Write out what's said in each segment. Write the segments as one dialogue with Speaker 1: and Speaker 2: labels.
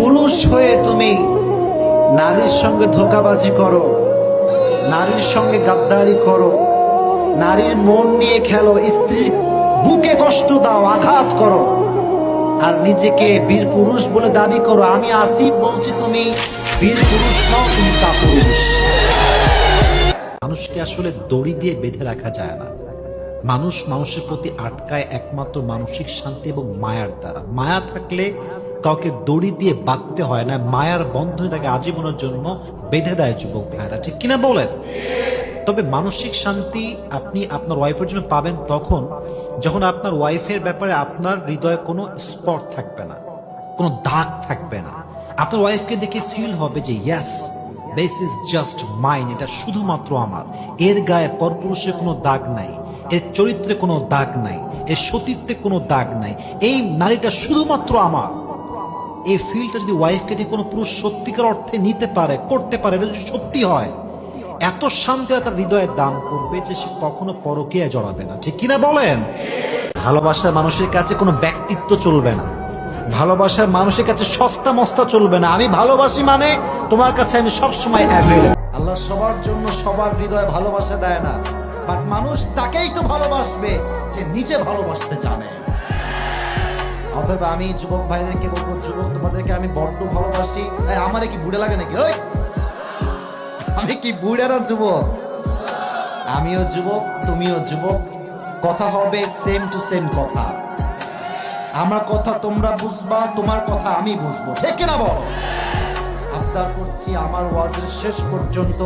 Speaker 1: পুরুষ হয়ে তুমি নারীর সঙ্গে ধোঁকাবাজি করো, নারীর সঙ্গে গাদ্দারি করো, নারীর মন নিয়ে খেলো, স্ত্রীর বুকে কষ্ট দাও, আঘাত করো, আর নিজেকে বীর পুরুষ বলে দাবি করো। আমি আসিফ বলছি, তুমি বীর পুরুষ নও, তুমি কাপুরুষ। মানুষকে আসলে দড়ি দিয়ে বেঁধে রাখা যায় না। মানুষ মানুষের প্রতি আটকায় একমাত্র মানসিক শান্তি এবং মায়ার দ্বারা। মায়া থাকলে কাউকে দড়ি দিয়ে বাঁধতে হয় না, মায়ার বন্ধনে তাকে আজীবনের জন্য বেঁধে দেয় যুবক ভাইরা, ঠিক কিনা বলেন? তবে মানসিক শান্তি আপনি আপনার ওয়াইফের জন্য পাবেন তখন যখন আপনার ওয়াইফের ব্যাপারে আপনার হৃদয়ে কোনো স্পট থাকবে না, কোনো দাগ থাকবে না। আপনার ওয়াইফকে দেখে ফিল হবে যে yes, this is just mine, এটা শুধুমাত্র আমার। এর গায়ে পরপুরুষের কোনো দাগ নাই, এর চরিত্রে কোনো দাগ নাই, এর সতীত্বে কোনো দাগ নাই, এই নারীটা শুধুমাত্র আমার। এই ফিলটা যদি ওয়াইফকে দিয়ে কোনো পুরুষ সত্যিকার অর্থে নিতে পারে, করতে পারে, এটা যদি সত্যি হয়, এত শান্তি তার হৃদয়ে দান করবে যে সে কখনো পরকীয়ায় জড়াবে না, ঠিক কিনা বলেন? ভালোবাসার মানুষের কাছে কোনো ব্যক্তিত্ব চলবে না, ভালোবাসার মানুষের কাছে সস্তা মস্তা চলবে না। আমি ভালোবাসি মানে তোমার কাছে আমি সবসময় অ্যাভেলেবল। আল্লাহ সবার জন্য সবার হৃদয়ে ভালোবাসা দেয় না, বাট মানুষ তাকেই তো ভালোবাসবে যে নিজে ভালোবাসতে জানে। অথবা আমি যুবক ভাইদেরকে বলবো, যুবক তোমাদেরকে আমি বড্ড ভালোবাসি। আমারে কি বুড়ে লাগে নাকি? ওই আমি কি বুড়ে না যুবক? আমিও যুবক, তুমিও যুবক, কথা হবে সেম টু সেম কথা। আমার কথা তোমরা বুঝবা, তোমার কথা আমি বুঝবো, ঠিক না বলো? আবদার করছি আমার ওয়াজের শেষ পর্যন্ত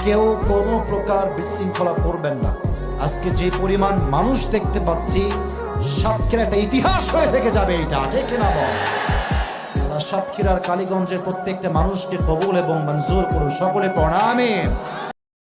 Speaker 1: কেউ কোনো প্রকার বিশৃঙ্খলা করবেন না। আজকে যে পরিমাণ মানুষ দেখতে পাচ্ছি, সাতক্ষীরা একটা ইতিহাস হয়ে থেকে যাবে, এটা ঠিক না বল? সাতক্ষীরার কালীগঞ্জের প্রত্যেকটা মানুষকে কবুল এবং মঞ্জুর করুন, সকলে প্রণামে।